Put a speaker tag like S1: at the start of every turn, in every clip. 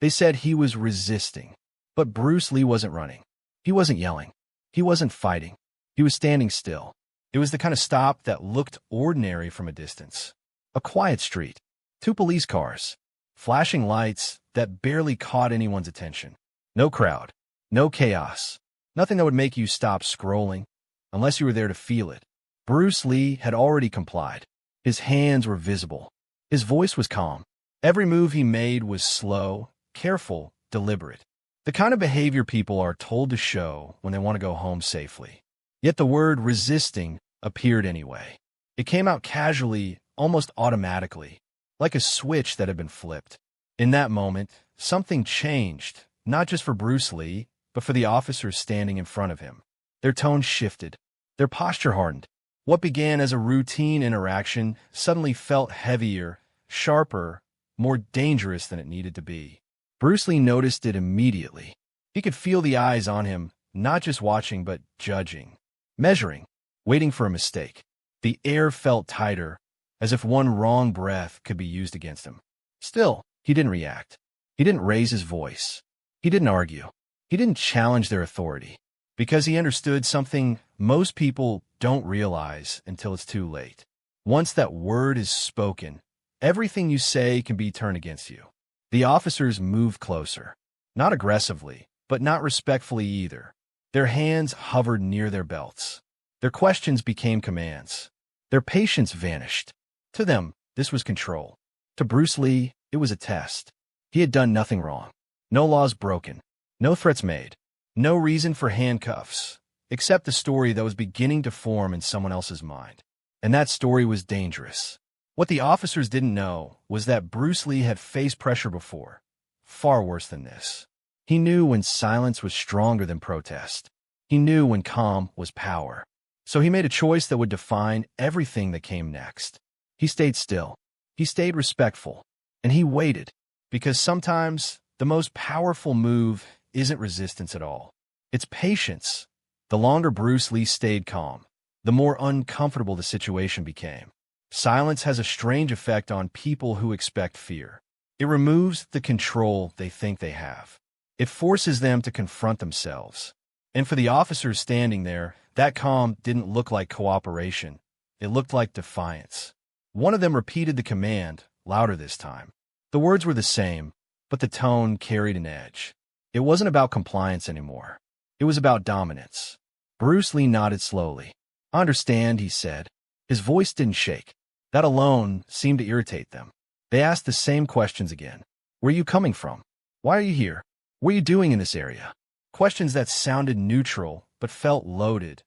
S1: They said he was resisting. But Bruce Lee wasn't running. He wasn't yelling. He wasn't fighting. He was standing still. It was the kind of stop that looked ordinary from a distance. A quiet street. 2 police cars. Flashing lights that barely caught anyone's attention. No crowd. No chaos. Nothing that would make you stop scrolling, unless you were there to feel it. Bruce Lee had already complied. His hands were visible. His voice was calm. Every move he made was slow, careful, deliberate. The kind of behavior people are told to show when they want to go home safely. Yet the word resisting appeared anyway. It came out casually, almost automatically, like a switch that had been flipped. In that moment, something changed, not just for Bruce Lee, but for the officers standing in front of him. Their tone shifted. Their posture hardened. What began as a routine interaction suddenly felt heavier, sharper, more dangerous than it needed to be. Bruce Lee noticed it immediately. He could feel the eyes on him, not just watching but judging, measuring, waiting for a mistake. The air felt tighter, as if one wrong breath could be used against him. Still, he didn't react. He didn't raise his voice. He didn't argue. He didn't challenge their authority, because he understood something most people don't realize until it's too late. Once that word is spoken, everything you say can be turned against you. The officers moved closer, not aggressively, but not respectfully either. Their hands hovered near their belts. Their questions became commands. Their patience vanished. To them, this was control. To Bruce Lee, it was a test. He had done nothing wrong. No laws broken. No threats made. No reason for handcuffs, except the story that was beginning to form in someone else's mind. And that story was dangerous. What the officers didn't know was that Bruce Lee had faced pressure before, far worse than this. He knew when silence was stronger than protest. He knew when calm was power. So he made a choice that would define everything that came next. He stayed still. He stayed respectful. And he waited, because sometimes the most powerful move isn't resistance at all. It's patience. The longer Bruce Lee stayed calm, the more uncomfortable the situation became. Silence has a strange effect on people who expect fear. It removes the control they think they have. It forces them to confront themselves. And for the officers standing there, that calm didn't look like cooperation. It looked like defiance. One of them repeated the command, louder this time. The words were the same, but the tone carried an edge. It wasn't about compliance anymore. It was about dominance. Bruce Lee nodded slowly. "I understand," he said. His voice didn't shake. That alone seemed to irritate them. They asked the same questions again. "Where are you coming from? Why are you here? What are you doing in this area?" Questions that sounded neutral but felt loaded,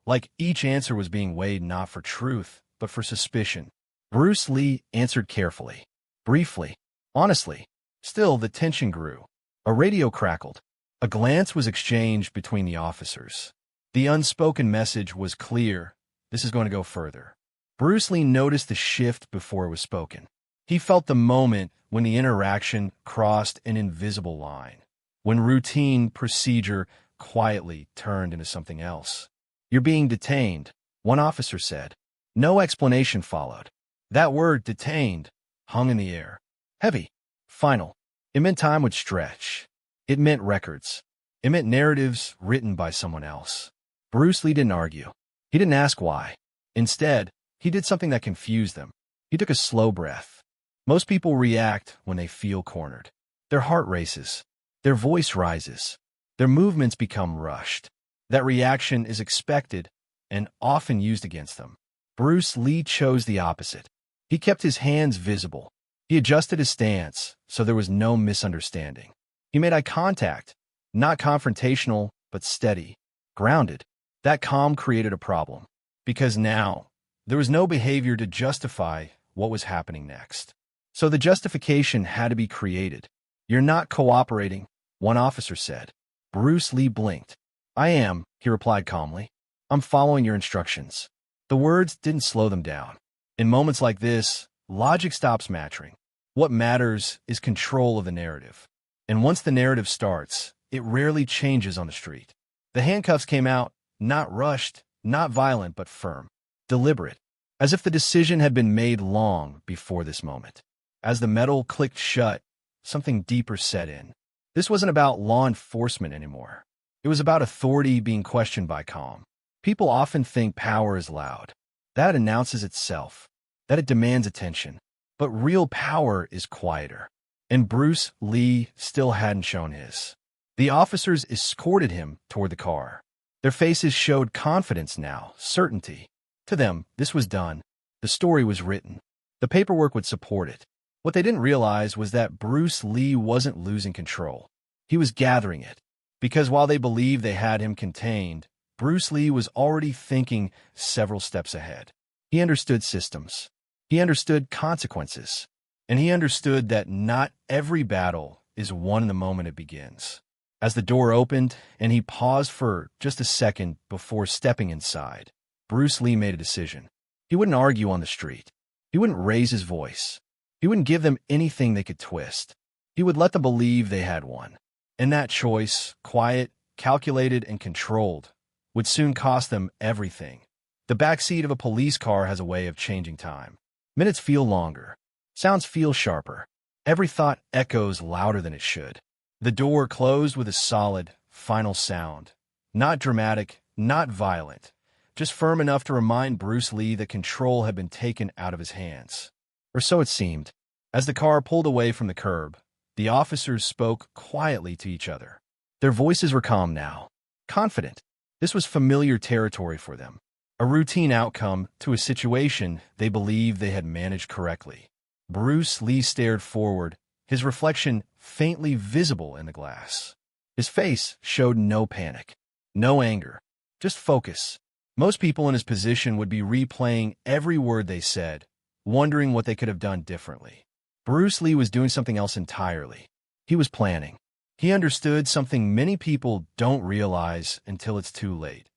S1: like each answer was being weighed not for truth, but for suspicion. Bruce Lee answered carefully, briefly, honestly. Still, the tension grew. A radio crackled. A glance was exchanged between the officers. The unspoken message was clear. This is going to go further. Bruce Lee noticed the shift before it was spoken. He felt the moment when the interaction crossed an invisible line, when routine procedure quietly turned into something else. "You're being detained," one officer said. No explanation followed. That word, detained, hung in the air. Heavy. Final. It meant time would stretch. It meant records. It meant narratives written by someone else. Bruce Lee didn't argue. He didn't ask why. Instead, he did something that confused them. He took a slow breath. Most people react when they feel cornered. Their heart races. Their voice rises. Their movements become rushed. That reaction is expected and often used against them. Bruce Lee chose the opposite. He kept his hands visible. He adjusted his stance so there was no misunderstanding. He made eye contact, not confrontational, but steady, grounded. That calm created a problem, because now there was no behavior to justify what was happening next. So the justification had to be created. "You're not cooperating," one officer said. Bruce Lee blinked. "I am," he replied calmly. "I'm following your instructions." The words didn't slow them down. In moments like this, logic stops mattering. What matters is control of the narrative. And once the narrative starts, it rarely changes on the street. The handcuffs came out, not rushed, not violent, but firm, deliberate, as if the decision had been made long before this moment. As the metal clicked shut, something deeper set in. This wasn't about law enforcement anymore. It was about authority being questioned by calm. People often think power is loud, that it announces itself, that it demands attention. But real power is quieter. And Bruce Lee still hadn't shown his. The officers escorted him toward the car. Their faces showed confidence now, certainty. To them, this was done. The story was written. The paperwork would support it. What they didn't realize was that Bruce Lee wasn't losing control. He was gathering it. Because while they believed they had him contained, Bruce Lee was already thinking several steps ahead. He understood systems. He understood consequences. And he understood that not every battle is won in the moment it begins. As the door opened and he paused for just a second before stepping inside, Bruce Lee made a decision. He wouldn't argue on the street. He wouldn't raise his voice. He wouldn't give them anything they could twist. He would let them believe they had won. And that choice, quiet, calculated, and controlled, would soon cost them everything. The backseat of a police car has a way of changing time. Minutes feel longer. Sounds feel sharper. Every thought echoes louder than it should. The door closed with a solid, final sound. Not dramatic, not violent, just firm enough to remind Bruce Lee that control had been taken out of his hands. Or so it seemed. As the car pulled away from the curb, the officers spoke quietly to each other. Their voices were calm now, confident. This was familiar territory for them, a routine outcome to a situation they believed they had managed correctly. Bruce Lee stared forward, his reflection faintly visible in the glass. His face showed no panic, no anger, just focus. Most people in his position would be replaying every word they said, wondering what they could have done differently. Bruce Lee was doing something else entirely. He was planning. He understood something many people don't realize until it's too late.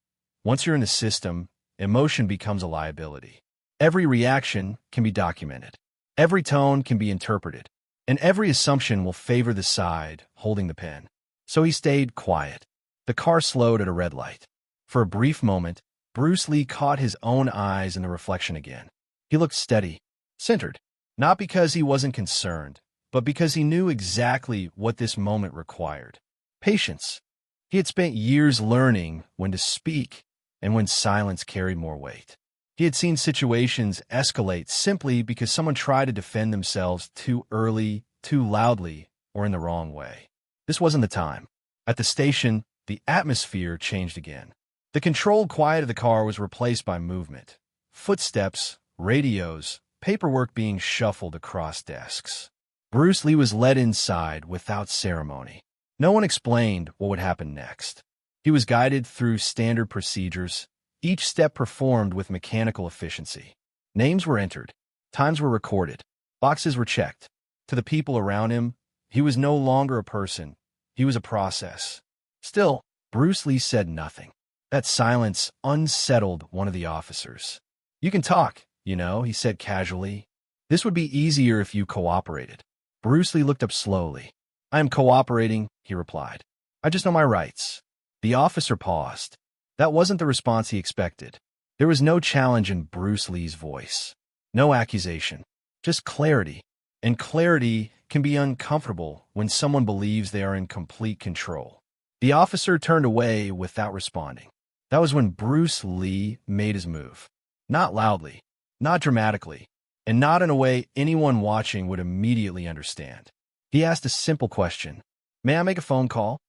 S1: Once you're in the system, emotion becomes a liability. Every reaction can be documented. Every tone can be interpreted. And every assumption will favor the side holding the pen. So he stayed quiet. The car slowed at a red light. For a brief moment, Bruce Lee caught his own eyes in the reflection again. He looked steady, centered. Not because he wasn't concerned, but because he knew exactly what this moment required. Patience. He had spent years learning when to speak and when silence carried more weight. He had seen situations escalate simply because someone tried to defend themselves too early, too loudly, or in the wrong way. This wasn't the time. At the station, the atmosphere changed again. The controlled quiet of the car was replaced by movement. Footsteps, radios, paperwork being shuffled across desks. Bruce Lee was led inside without ceremony. No one explained what would happen next. He was guided through standard procedures, each step performed with mechanical efficiency. Names were entered. Times were recorded. Boxes were checked. To the people around him, he was no longer a person. He was a process. Still, Bruce Lee said nothing. That silence unsettled one of the officers. "You can talk, he said casually. "This would be easier if you cooperated." Bruce Lee looked up slowly. "I am cooperating," he replied. "I just know my rights." The officer paused. That wasn't the response he expected. There was no challenge in Bruce Lee's voice. No accusation. Just clarity. And clarity can be uncomfortable when someone believes they are in complete control. The officer turned away without responding. That was when Bruce Lee made his move. Not loudly, not dramatically, and not in a way anyone watching would immediately understand. He asked a simple question. "May I make a phone call?"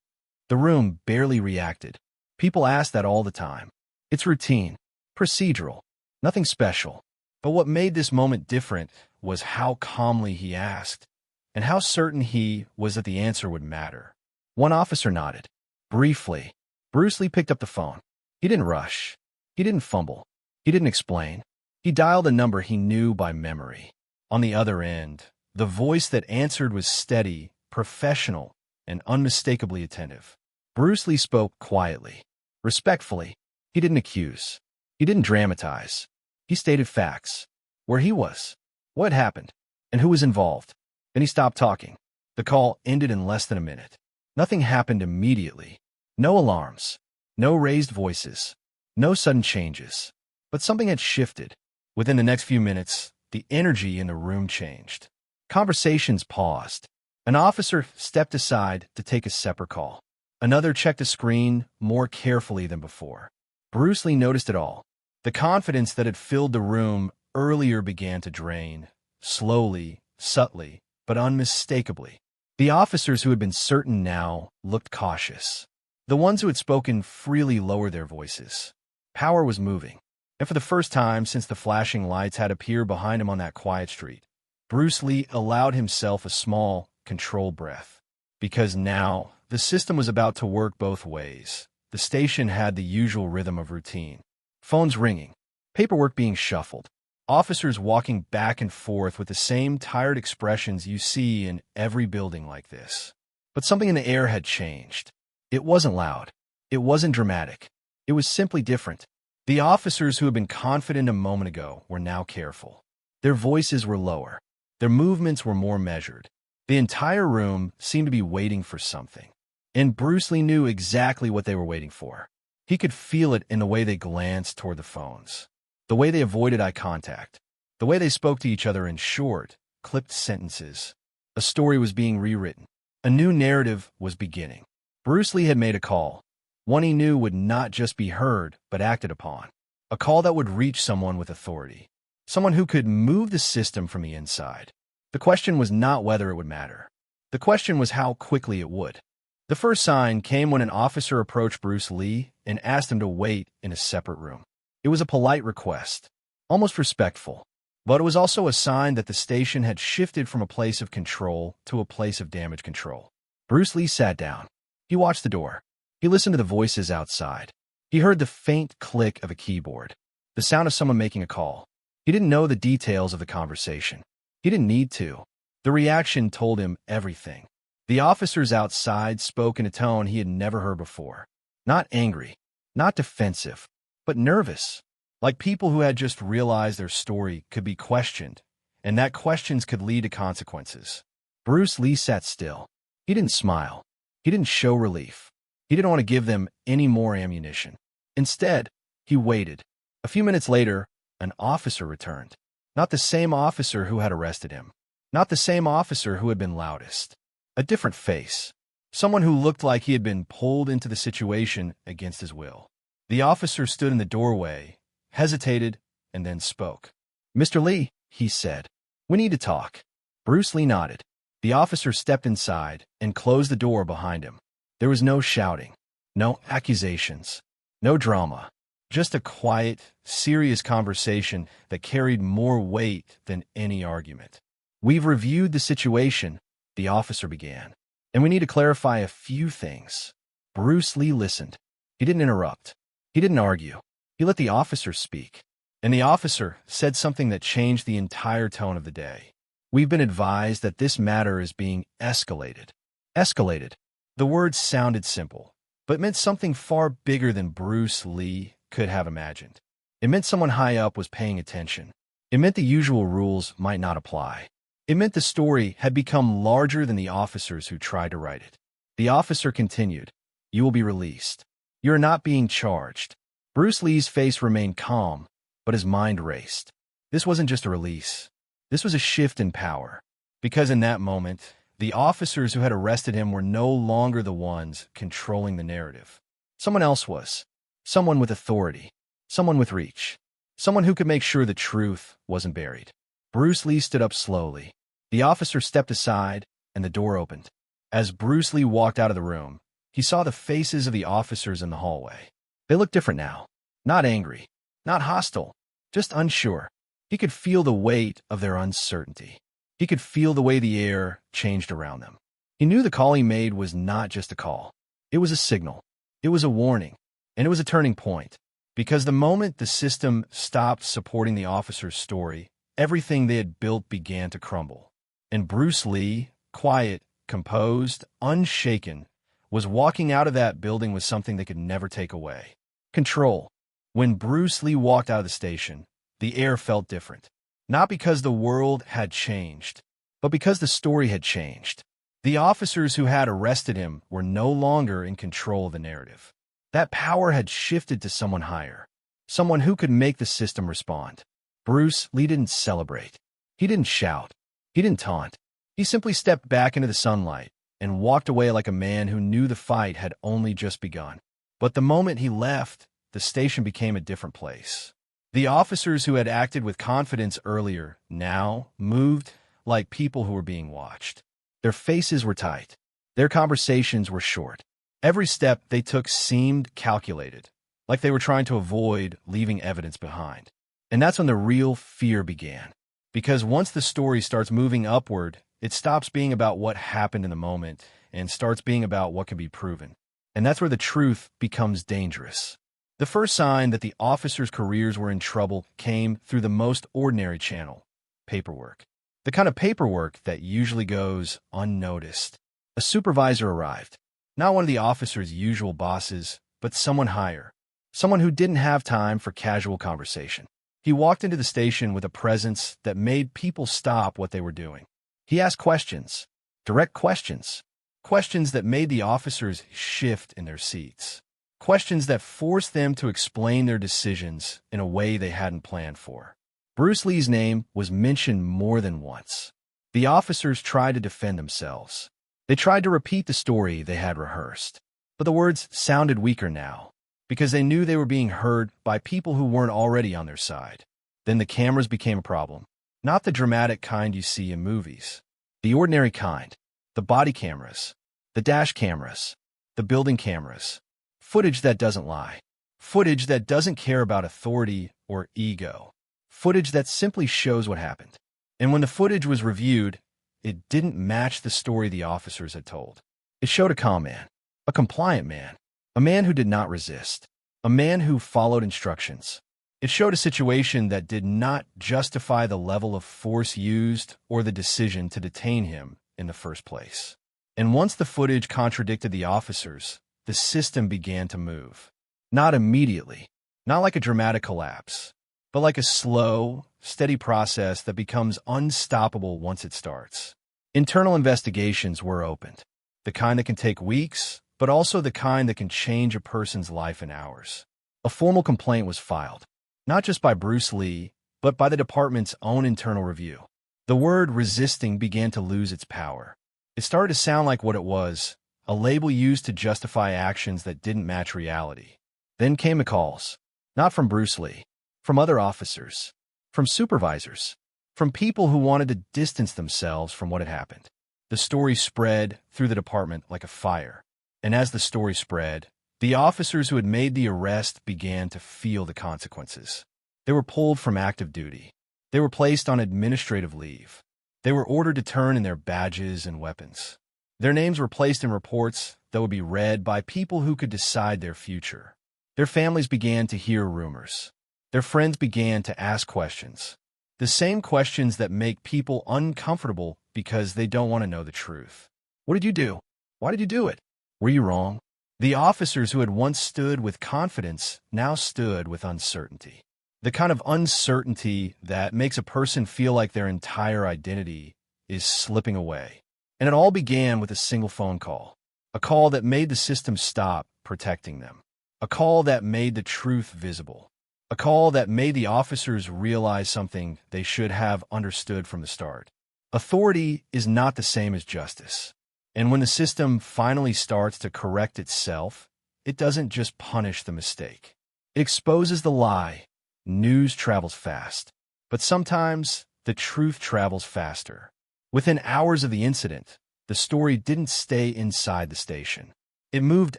S1: The room barely reacted. People ask that all the time. It's routine, procedural, nothing special. But what made this moment different was how calmly he asked, and how certain he was that the answer would matter. One officer nodded. Briefly, Bruce Lee picked up the phone. He didn't rush. He didn't fumble. He didn't explain. He dialed a number he knew by memory. On the other end, the voice that answered was steady, professional, and unmistakably attentive. Bruce Lee spoke quietly, respectfully. He didn't accuse. He didn't dramatize. He stated facts. Where he was, what had happened, and who was involved. Then he stopped talking. The call ended in less than a minute. Nothing happened immediately. No alarms. No raised voices. No sudden changes. But something had shifted. Within the next few minutes, the energy in the room changed. Conversations paused. An officer stepped aside to take a separate call. Another checked the screen more carefully than before. Bruce Lee noticed it all. The confidence that had filled the room earlier began to drain, slowly, subtly, but unmistakably. The officers who had been certain now looked cautious. The ones who had spoken freely lowered their voices. Power was moving, and for the first time since the flashing lights had appeared behind him on that quiet street, Bruce Lee allowed himself a small, controlled breath. Because now, the system was about to work both ways. The station had the usual rhythm of routine. Phones ringing, paperwork being shuffled, officers walking back and forth with the same tired expressions you see in every building like this. But something in the air had changed. It wasn't loud. It wasn't dramatic. It was simply different. The officers who had been confident a moment ago were now careful. Their voices were lower. Their movements were more measured. The entire room seemed to be waiting for something. And Bruce Lee knew exactly what they were waiting for. He could feel it in the way they glanced toward the phones, the way they avoided eye contact, the way they spoke to each other in short, clipped sentences. A story was being rewritten. A new narrative was beginning. Bruce Lee had made a call, one he knew would not just be heard, but acted upon. A call that would reach someone with authority, someone who could move the system from the inside. The question was not whether it would matter. The question was how quickly it would. The first sign came when an officer approached Bruce Lee and asked him to wait in a separate room. It was a polite request, almost respectful, but it was also a sign that the station had shifted from a place of control to a place of damage control. Bruce Lee sat down. He watched the door. He listened to the voices outside. He heard the faint click of a keyboard, the sound of someone making a call. He didn't know the details of the conversation. He didn't need to. The reaction told him everything. The officers outside spoke in a tone he had never heard before. Not angry, not defensive, but nervous, like people who had just realized their story could be questioned, and that questions could lead to consequences. Bruce Lee sat still. He didn't smile. He didn't show relief. He didn't want to give them any more ammunition. Instead, he waited. A few minutes later, an officer returned. Not the same officer who had arrested him. Not the same officer who had been loudest. A different face. Someone who looked like he had been pulled into the situation against his will. The officer stood in the doorway, hesitated, and then spoke. "Mr. Lee," he said, "we need to talk." Bruce Lee nodded. The officer stepped inside and closed the door behind him. There was no shouting, no accusations, no drama, just a quiet, serious conversation that carried more weight than any argument. "We've reviewed the situation," the officer began, "and we need to clarify a few things." Bruce Lee listened. He didn't interrupt. He didn't argue. He let the officer speak. And the officer said something that changed the entire tone of the day. "We've been advised that this matter is being escalated." Escalated. The word sounded simple, but meant something far bigger than Bruce Lee could have imagined. It meant someone high up was paying attention. It meant the usual rules might not apply. It meant the story had become larger than the officers who tried to write it. The officer continued, "You will be released. You are not being charged." Bruce Lee's face remained calm, but his mind raced. This wasn't just a release. This was a shift in power. Because in that moment, the officers who had arrested him were no longer the ones controlling the narrative. Someone else was. Someone with authority. Someone with reach. Someone who could make sure the truth wasn't buried. Bruce Lee stood up slowly. The officer stepped aside, and the door opened. As Bruce Lee walked out of the room, he saw the faces of the officers in the hallway. They looked different now. Not angry. Not hostile. Just unsure. He could feel the weight of their uncertainty. He could feel the way the air changed around them. He knew the call he made was not just a call. It was a signal. It was a warning. And it was a turning point. Because the moment the system stopped supporting the officer's story, everything they had built began to crumble. And Bruce Lee, quiet, composed, unshaken, was walking out of that building with something they could never take away. Control. When Bruce Lee walked out of the station, the air felt different. Not because the world had changed, but because the story had changed. The officers who had arrested him were no longer in control of the narrative. That power had shifted to someone higher, someone who could make the system respond. Bruce Lee didn't celebrate. He didn't shout. He didn't taunt. He simply stepped back into the sunlight and walked away like a man who knew the fight had only just begun. But the moment he left, the station became a different place. The officers who had acted with confidence earlier now moved like people who were being watched. Their faces were tight. Their conversations were short. Every step they took seemed calculated, like they were trying to avoid leaving evidence behind. And that's when the real fear began. Because once the story starts moving upward, it stops being about what happened in the moment and starts being about what can be proven. And that's where the truth becomes dangerous. The first sign that the officers' careers were in trouble came through the most ordinary channel: paperwork. The kind of paperwork that usually goes unnoticed. A supervisor arrived. Not one of the officers' usual bosses, but someone higher. Someone who didn't have time for casual conversation. He walked into the station with a presence that made people stop what they were doing. He asked questions, direct questions, questions that made the officers shift in their seats, questions that forced them to explain their decisions in a way they hadn't planned for. Bruce Lee's name was mentioned more than once. The officers tried to defend themselves. They tried to repeat the story they had rehearsed. But the words sounded weaker now, because they knew they were being heard by people who weren't already on their side. Then the cameras became a problem. Not the dramatic kind you see in movies. The ordinary kind. The body cameras. The dash cameras. The building cameras. Footage that doesn't lie. Footage that doesn't care about authority or ego. Footage that simply shows what happened. And when the footage was reviewed, it didn't match the story the officers had told. It showed a calm man. A compliant man. A man who did not resist. A man who followed instructions. It showed a situation that did not justify the level of force used or the decision to detain him in the first place. And once the footage contradicted the officers, the system began to move. Not immediately, not like a dramatic collapse, but like a slow, steady process that becomes unstoppable once it starts. Internal investigations were opened, the kind that can take weeks, but also the kind that can change a person's life in hours. A formal complaint was filed, not just by Bruce Lee, but by the department's own internal review. The word resisting began to lose its power. It started to sound like what it was, a label used to justify actions that didn't match reality. Then came the calls, not from Bruce Lee, from other officers, from supervisors, from people who wanted to distance themselves from what had happened. The story spread through the department like a fire. And as the story spread, the officers who had made the arrest began to feel the consequences. They were pulled from active duty. They were placed on administrative leave. They were ordered to turn in their badges and weapons. Their names were placed in reports that would be read by people who could decide their future. Their families began to hear rumors. Their friends began to ask questions. The same questions that make people uncomfortable because they don't want to know the truth. What did you do? Why did you do it? Were you wrong? The officers who had once stood with confidence now stood with uncertainty. The kind of uncertainty that makes a person feel like their entire identity is slipping away. And it all began with a single phone call. A call that made the system stop protecting them. A call that made the truth visible. A call that made the officers realize something they should have understood from the start. Authority is not the same as justice. And when the system finally starts to correct itself, it doesn't just punish the mistake. It exposes the lie. News travels fast. But sometimes the truth travels faster. Within hours of the incident, the story didn't stay inside the station. It moved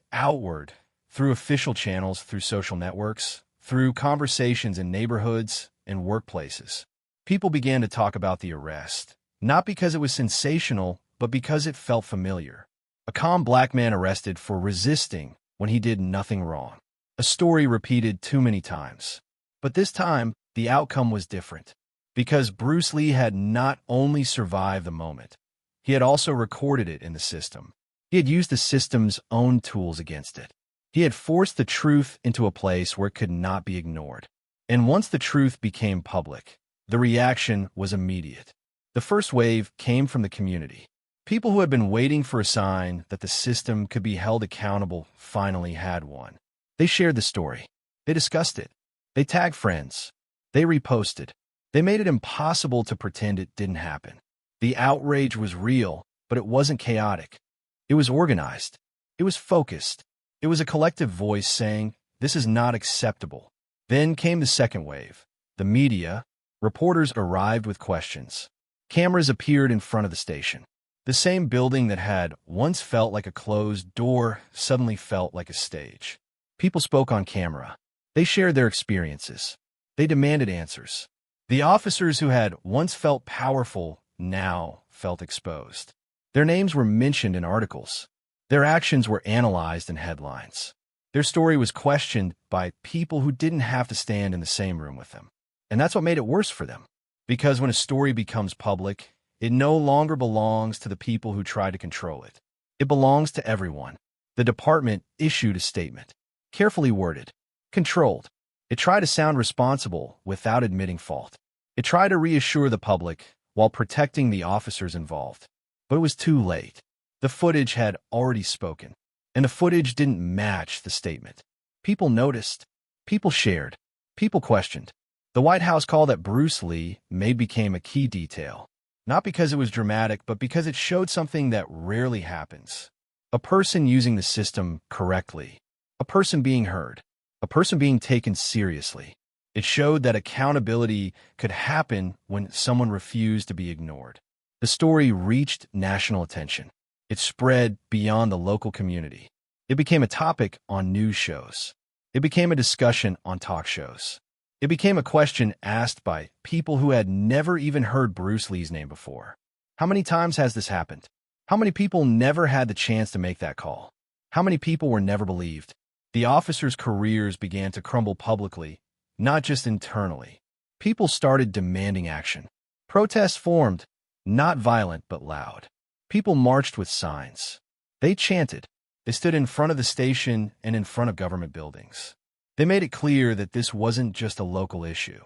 S1: outward through official channels, through social networks, through conversations in neighborhoods and workplaces. People began to talk about the arrest, not because it was sensational, but because it felt familiar. A calm black man arrested for resisting when he did nothing wrong. A story repeated too many times. But this time, the outcome was different. Because Bruce Lee had not only survived the moment, he had also recorded it in the system. He had used the system's own tools against it. He had forced the truth into a place where it could not be ignored. And once the truth became public, the reaction was immediate. The first wave came from the community. People who had been waiting for a sign that the system could be held accountable finally had one. They shared the story. They discussed it. They tagged friends. They reposted. They made it impossible to pretend it didn't happen. The outrage was real, but it wasn't chaotic. It was organized. It was focused. It was a collective voice saying, "This is not acceptable." Then came the second wave. The media. Reporters arrived with questions. Cameras appeared in front of the station. The same building that had once felt like a closed door suddenly felt like a stage. People spoke on camera. They shared their experiences. They demanded answers. The officers who had once felt powerful now felt exposed. Their names were mentioned in articles. Their actions were analyzed in headlines. Their story was questioned by people who didn't have to stand in the same room with them. And that's what made it worse for them. Because when a story becomes public, it no longer belongs to the people who try to control it. It belongs to everyone. The department issued a statement. Carefully worded. Controlled. It tried to sound responsible without admitting fault. It tried to reassure the public while protecting the officers involved. But it was too late. The footage had already spoken. And the footage didn't match the statement. People noticed. People shared. People questioned. The White House call that Bruce Lee made became a key detail. Not because it was dramatic, but because it showed something that rarely happens. A person using the system correctly. A person being heard. A person being taken seriously. It showed that accountability could happen when someone refused to be ignored. The story reached national attention. It spread beyond the local community. It became a topic on news shows. It became a discussion on talk shows. It became a question asked by people who had never even heard Bruce Lee's name before. How many times has this happened? How many people never had the chance to make that call? How many people were never believed? The officers' careers began to crumble publicly, not just internally. People started demanding action. Protests formed, not violent but loud. People marched with signs. They chanted. They stood in front of the station and in front of government buildings. They made it clear that this wasn't just a local issue.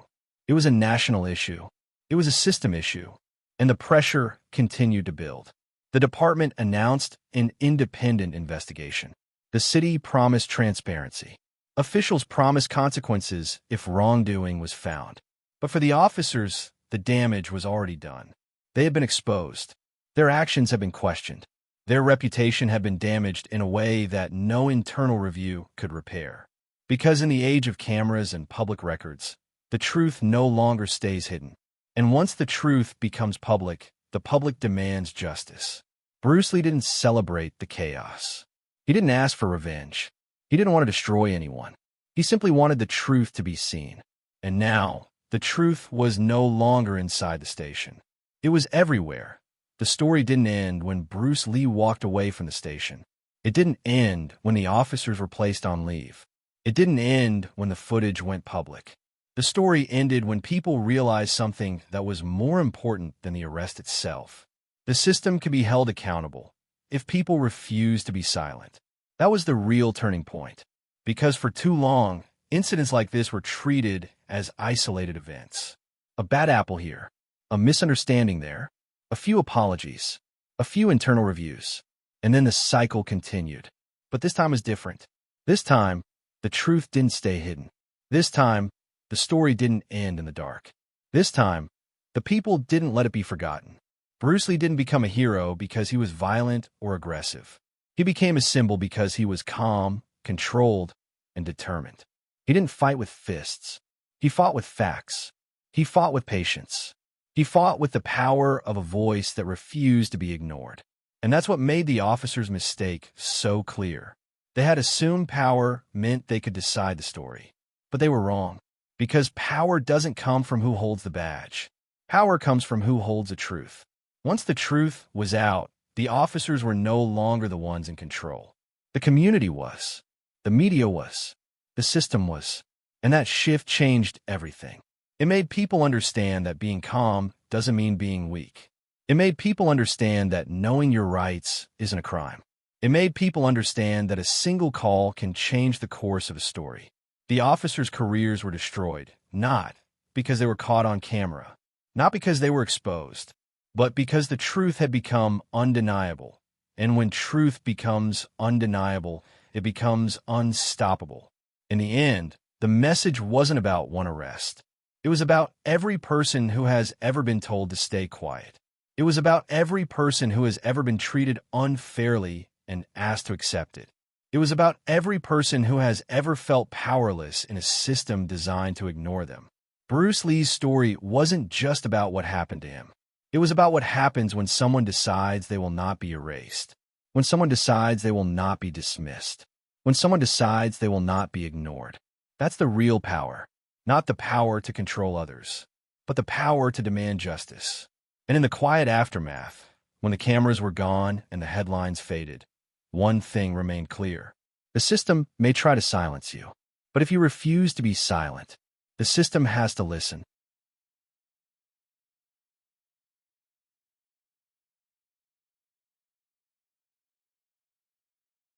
S1: It was a national issue. It was a system issue. And the pressure continued to build. The department announced an independent investigation. The city promised transparency. Officials promised consequences if wrongdoing was found. But for the officers, the damage was already done. They had been exposed. Their actions had been questioned. Their reputation had been damaged in a way that no internal review could repair. Because in the age of cameras and public records, the truth no longer stays hidden. And once the truth becomes public, the public demands justice. Bruce Lee didn't celebrate the chaos. He didn't ask for revenge. He didn't want to destroy anyone. He simply wanted the truth to be seen. And now, the truth was no longer inside the station. It was everywhere. The story didn't end when Bruce Lee walked away from the station. It didn't end when the officers were placed on leave. It didn't end when the footage went public. The story ended when people realized something that was more important than the arrest itself. The system can be held accountable if people refuse to be silent. That was the real turning point. Because for too long, incidents like this were treated as isolated events. A bad apple here, a misunderstanding there, a few apologies, a few internal reviews, and then the cycle continued. But this time was different. This time, the truth didn't stay hidden. This time, the story didn't end in the dark. This time, the people didn't let it be forgotten. Bruce Lee didn't become a hero because he was violent or aggressive. He became a symbol because he was calm, controlled, and determined. He didn't fight with fists. He fought with facts. He fought with patience. He fought with the power of a voice that refused to be ignored. And that's what made the officers' mistake so clear. They had assumed power meant they could decide the story. But they were wrong. Because power doesn't come from who holds the badge. Power comes from who holds the truth. Once the truth was out, the officers were no longer the ones in control. The community was. The media was. The system was. And that shift changed everything. It made people understand that being calm doesn't mean being weak. It made people understand that knowing your rights isn't a crime. It made people understand that a single call can change the course of a story. The officers' careers were destroyed, not because they were caught on camera, not because they were exposed, but because the truth had become undeniable. And when truth becomes undeniable, it becomes unstoppable. In the end, the message wasn't about one arrest. It was about every person who has ever been told to stay quiet. It was about every person who has ever been treated unfairly and asked to accept it. It was about every person who has ever felt powerless in a system designed to ignore them. Bruce Lee's story wasn't just about what happened to him. It was about what happens when someone decides they will not be erased, when someone decides they will not be dismissed, when someone decides they will not be ignored. That's the real power, not the power to control others, but the power to demand justice. And in the quiet aftermath, when the cameras were gone and the headlines faded, one thing remained clear. The system may try to silence you, but if you refuse to be silent, the system has to listen.